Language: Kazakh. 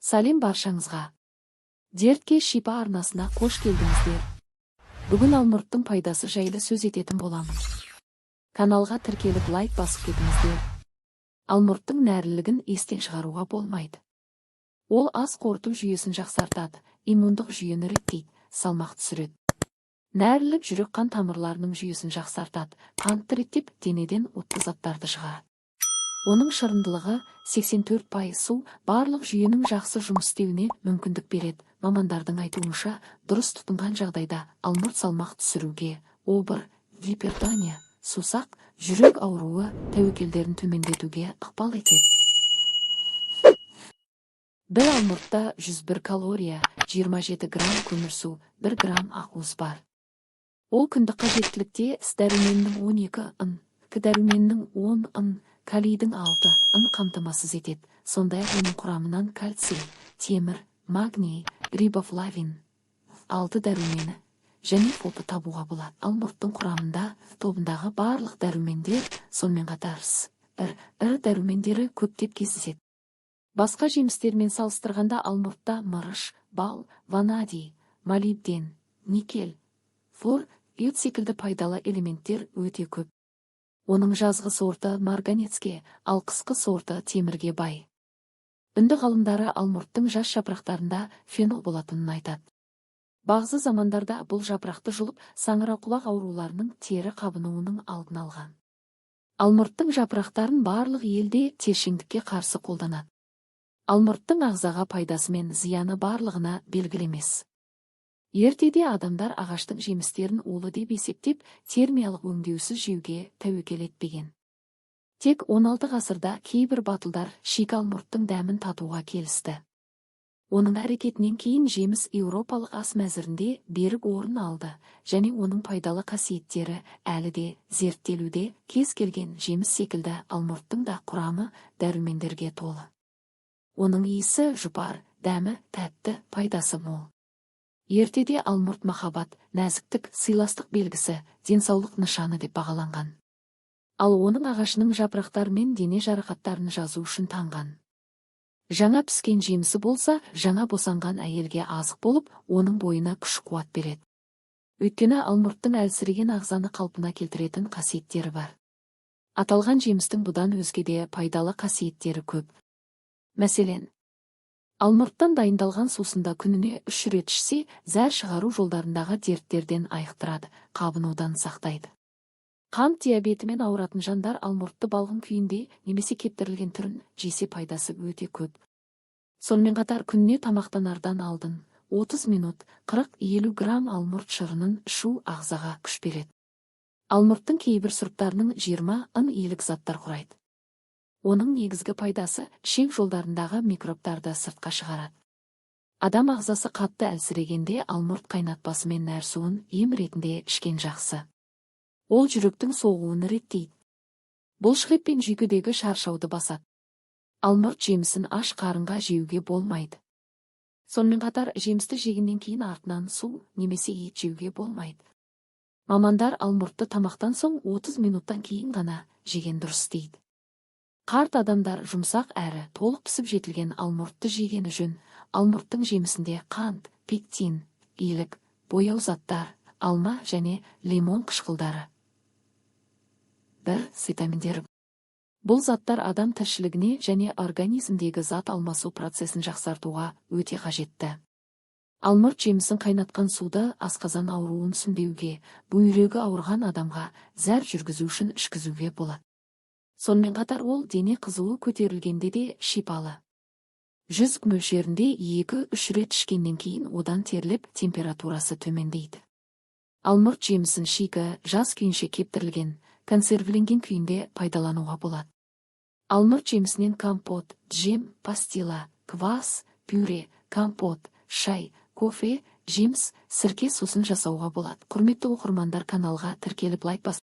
Салем баршаңызға. Дертке шипа арнасына қош келдіңіздер. Бүгін алмұрттың пайдасы жайлы сөз ететін боламын. Каналға тіркеліп лайк басып кетіңіздер. Алмұрттың нәрлілігін естен шығаруға болмайды. Ол ас қорыту жүйесін жақсартады, иммундық жүйені реттейді, салмақ түсіреді. Нәрлілік жүрек қан тамырларының жүйесін жақсартады, қантты реттеп, денеден отты заттарды шығарады. Оның шырындылығы 84% су барлық жүйенің жақсы жұмыс істеуіне мүмкіндік береді. Мамандардың айтуынша, дұрыс тұтынған жағдайда алмұрт салмақ түсіруге, обыр, гипертония, сусақ, жүрек ауруы тәуекелдерін төмендетуге ықпал етеді. Бір алмұртта 101 калория, 27 грамм көмірсу, 1 грамм ақуыз бар. Ол күндік қажеттілікте С дәруменінің 12 ын, К дәруменінің 10 ын, калийдің 6 ын қамтамасыз етеді. Сондай-ақ оның құрамынан кальций, темір, магний, рибофлавин, 6 дәрумені және фото табуға болады. Алмұрттың құрамында тобындағы барлық дәрумендер, сонымен қатар С, Р дәрумендері көптеп кездеседі. Басқа жемістермен салыстырғанда алмұртта мырыш, бал, ванадий, молибден, никель, флор, йод секілді пайдалы элементтер өте көп. Оның жазғы сорты марганецке, ал қысқы сорты темірге бай. Үнді ғалымдары алмұрттың жас жапырақтарында фенол болатынын айтады. Бағзы замандарда бұл жапырақты жұлып, саңырауқұлақ ауруларының тері қабынуының алдын алған. Алмұрттың жапырақтарын барлық елде тершеңдікке қарсы қолданады. Алмұрттың ағзаға пайдасы мен зияны барлығына белгілі емес. Ертеде адамдар ағаштың жемістерін улы деп есептеп, термиялық өңдеусіз жеуге тәуекел етпеген. Тек 16 ғасырда кейбір батылдар шикі алмұрттың дәмін татуға келісті. Оның әрекетінен кейін жеміс еуропалық ас мәзірінде берік орын алды, және оның пайдалы қасиеттері әлі де зерттелуде. Кез келген жеміс секілді алмұрттың да құрамы дәрумендерге толы. Оның иісі жұпар, дәмі тәтті, пайдасы мол. Ертеде алмұрт махаббат, нәзіктік, сыйластық белгісі, денсаулық нышаны деп бағаланған. Ал оның ағашының жапырақтары мен дене жарақаттарын жазу үшін таңған. Жаңа піскен жемісі болса, жаңа босанған әйелге азық болып, оның бойына күш-қуат береді. Өйткені алмұрттың әлсіреген ағзаны қалпына келтіретін қасиеттері бар. Аталған жемістің бұдан өзге де пайдалы қасиеттері көп. Мәселен, алмұрттан дайындалған сусында күніне 3 рет ішсе, зәр шығару жолдарындағы дерттерден айықтырады, қабынудан сақтайды. Қант диабетімен ауыратын жандар алмұртты балғын күйінде немесе кептірілген түрін жесе пайдасы өте көп. Сонымен қатар күніне тамақтанардан алдын 30 минут 40-50 грамм алмұрт шырынын ішу ағзаға күш береді. Алмұрттың кейбір сұрыптарының 20 ын илік заттар құрайды. Оның негізгі пайдасы ішек жолдарындағы микробтарды сыртқа шығарады. Адам ағзасы қатты әлсірегенде алмұрт қайнатпасымен нәр суын ем ретінде ішкен жақсы. Ол жүректің соғуын реттейді. Бұлшықет пен жүйкедегі шаршауды басады. Алмұрт жемісін аш қарынға жеуге болмайды. Сонымен қатар жемісті жегеннен кейін артынан су немесе ет жеуге болмайды. Мамандар алмұртты тамақтан соң 30 минуттан кейін ғана жеген дұрыс дейді. Қарт адамдар жұмсақ әрі толық пісіп жетілген алмұртты жегені жөн. Алмұрттың жемісінде қант, пектин, илік, бояу заттар, алма және лимон қышқылдары, витаминдері. Бұл заттар адам тіршілігіне және организмдегі зат алмасу процесін жақсартуға өте қажетті. Алмұрт жемісін қайнатқан суды асқазан ауруын сүндеуге, бүйрегі ауырған адамға зәр жүргізу үшін ішкізуге болады. Сонымен қатар ол дене қызуы көтерілгенде де шипалы. 100 мөлшерінде 2-3 рет ішкеннен кейін одан теріліп температурасы төмендейді. Алмұрт жемісін шикі, жас күйінше кептірілген, консервіленген күйінде пайдалануға болады. Алмұрт жемісінен компот, джем, пастила, квас, пюре, компот, шай, кофе, жеміс, сірке сусын жасауға болады. Құрметті оқырмандар, каналға тіркеліп лайк басып